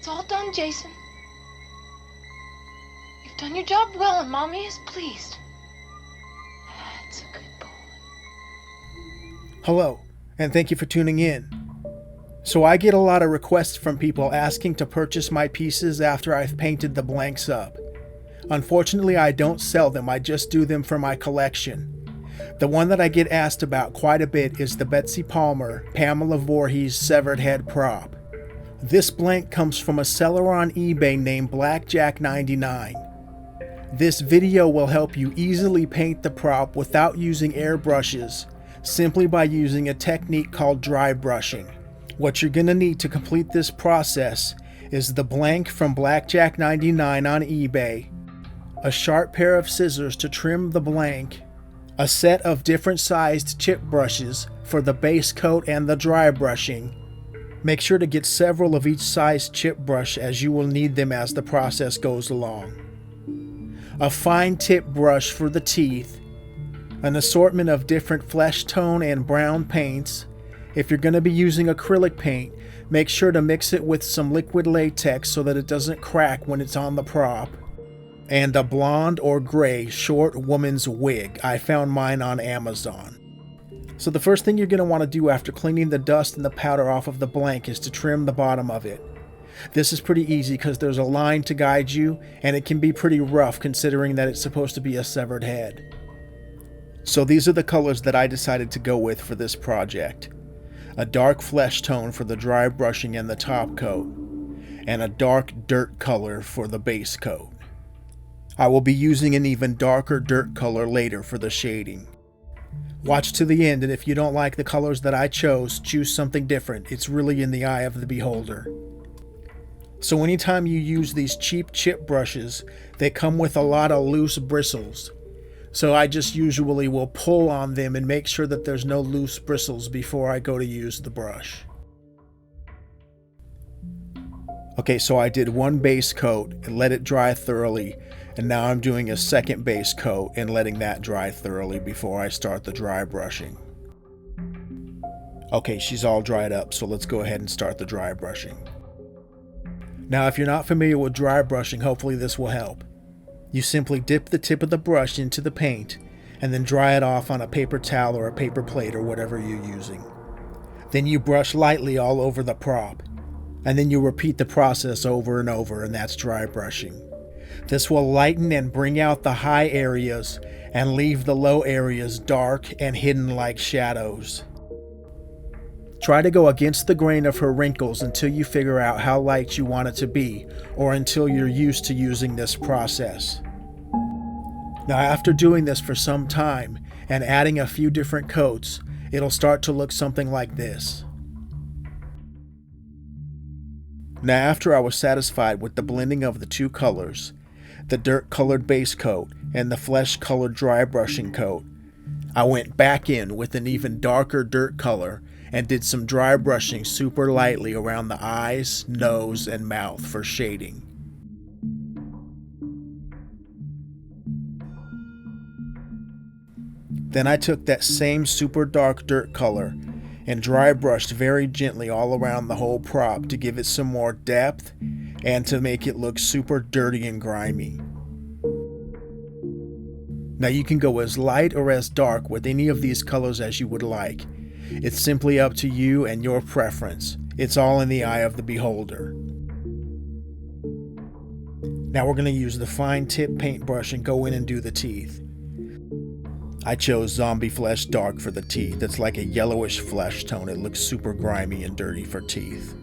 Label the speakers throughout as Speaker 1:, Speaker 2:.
Speaker 1: It's all done, Jason. You've done your job well, and Mommy is pleased. That's a good boy.
Speaker 2: Hello, and thank you for tuning in. So I get a lot of requests from people asking to purchase my pieces after I've painted the blanks up. Unfortunately, I don't sell them, I just do them for my collection. The one that I get asked about quite a bit is the Betsy Palmer, Pamela Voorhees severed head prop. This blank comes from a seller on eBay named Blackjack99. This video will help you easily paint the prop without using airbrushes, simply by using a technique called dry brushing. What you're going to need to complete this process is the blank from Blackjack99 on eBay, a sharp pair of scissors to trim the blank, a set of different sized chip brushes for the base coat and the dry brushing. Make sure to get several of each size chip brush as you will need them as the process goes along. A fine tip brush for the teeth, an assortment of different flesh tone and brown paints. If you're going to be using acrylic paint, make sure to mix it with some liquid latex so that it doesn't crack when it's on the prop. And a blonde or gray short woman's wig. I found mine on Amazon. So the first thing you're going to want to do after cleaning the dust and the powder off of the blank is to trim the bottom of it. This is pretty easy because there's a line to guide you, and it can be pretty rough considering that it's supposed to be a severed head. So these are the colors that I decided to go with for this project. A dark flesh tone for the dry brushing and the top coat, and a dark dirt color for the base coat. I will be using an even darker dirt color later for the shading. Watch to the end, and if you don't like the colors that I chose, choose something different. It's really in the eye of the beholder. So anytime you use these cheap chip brushes, they come with a lot of loose bristles. So I just usually will pull on them and make sure that there's no loose bristles before I go to use the brush. Okay, so I did one base coat and let it dry thoroughly, and now I'm doing a second base coat and letting that dry thoroughly before I start the dry brushing. Okay, she's all dried up, so let's go ahead and start the dry brushing. Now, if you're not familiar with dry brushing, hopefully this will help. You simply dip the tip of the brush into the paint and then dry it off on a paper towel or a paper plate or whatever you're using. Then you brush lightly all over the prop, and then you repeat the process over and over, and that's dry brushing. This will lighten and bring out the high areas and leave the low areas dark and hidden like shadows. Try to go against the grain of her wrinkles until you figure out how light you want it to be, or until you're used to using this process. Now, after doing this for some time and adding a few different coats, it'll start to look something like this. Now, after I was satisfied with the blending of the two colors, the dirt-colored base coat and the flesh-colored dry brushing coat, I went back in with an even darker dirt color and did some dry brushing super lightly around the eyes, nose, and mouth for shading. Then I took that same super dark dirt color and dry brushed very gently all around the whole prop to give it some more depth and to make it look super dirty and grimy. Now you can go as light or as dark with any of these colors as you would like. It's simply up to you and your preference. It's all in the eye of the beholder. Now we're going to use the fine tip paintbrush and go in and do the teeth. I chose zombie flesh dark for the teeth. It's like a yellowish flesh tone. It looks super grimy and dirty for teeth.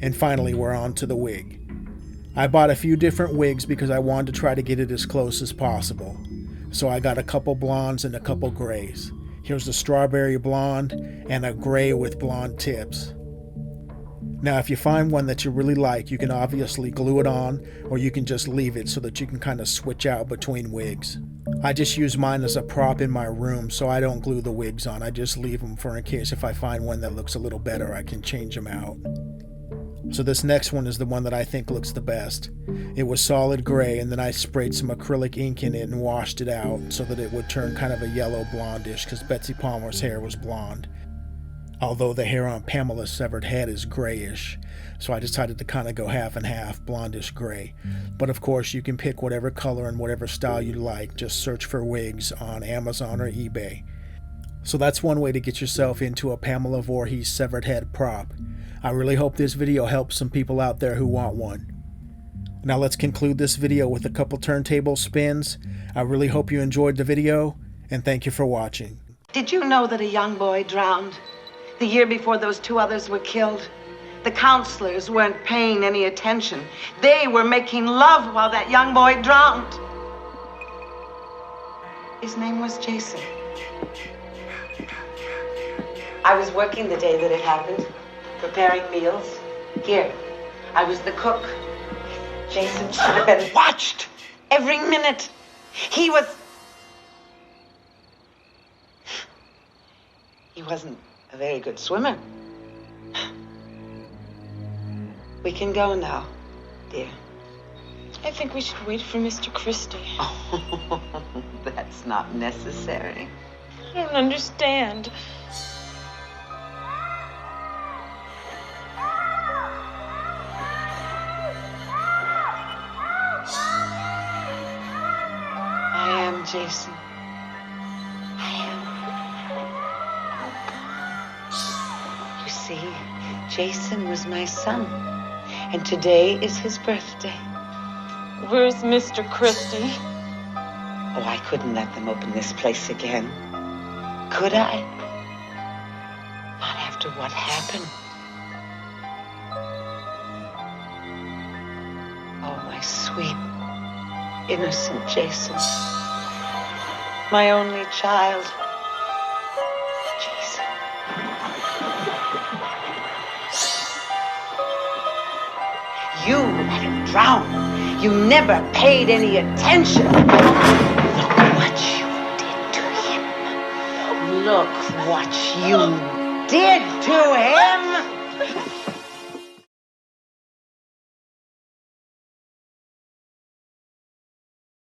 Speaker 2: And finally, we're on to the wig. I bought a few different wigs because I wanted to try to get it as close as possible. So I got a couple blondes and a couple grays. Here's the strawberry blonde and a gray with blonde tips. Now, if you find one that you really like, you can obviously glue it on, or you can just leave it so that you can kind of switch out between wigs. I just use mine as a prop in my room, so I don't glue the wigs on. I just leave them for in case if I find one that looks a little better, I can change them out. So this next one is the one that I think looks the best. It was solid gray, and then I sprayed some acrylic ink in it and washed it out so that it would turn kind of a yellow blondish, because Betsy Palmer's hair was blonde. although the hair on Pamela's severed head is grayish. So I decided to kind of go half and half, blondish gray. But of course, you can pick whatever color and whatever style you like. Just search for wigs on Amazon or eBay. So that's one way to get yourself into a Pamela Voorhees severed head prop. I really hope this video helps some people out there who want one. Now let's conclude this video with a couple turntable spins. I really hope you enjoyed the video, and thank you for watching.
Speaker 3: Did you know that a young boy drowned the year before those 2 others were killed? The counselors weren't paying any attention. They were making love while that young boy drowned. His name was Jason. I was working the day that it happened, preparing meals. Here, I was the cook. Jason should have been watched every minute. He wasn't a very good swimmer. We can go now, dear.
Speaker 1: I think we should wait for Mr. Christie.
Speaker 3: Oh, that's not necessary.
Speaker 1: I don't understand.
Speaker 3: I am Jason. I am. You see, Jason was my son, and today is his birthday.
Speaker 1: Where's Mr. Christie?
Speaker 3: Oh, I couldn't let them open this place again. Could I? Not after what happened. Oh, my sweet, innocent Jason. My only child. Jason. You let him drown. You never paid any attention. Look what you did to him. Look what you did to him.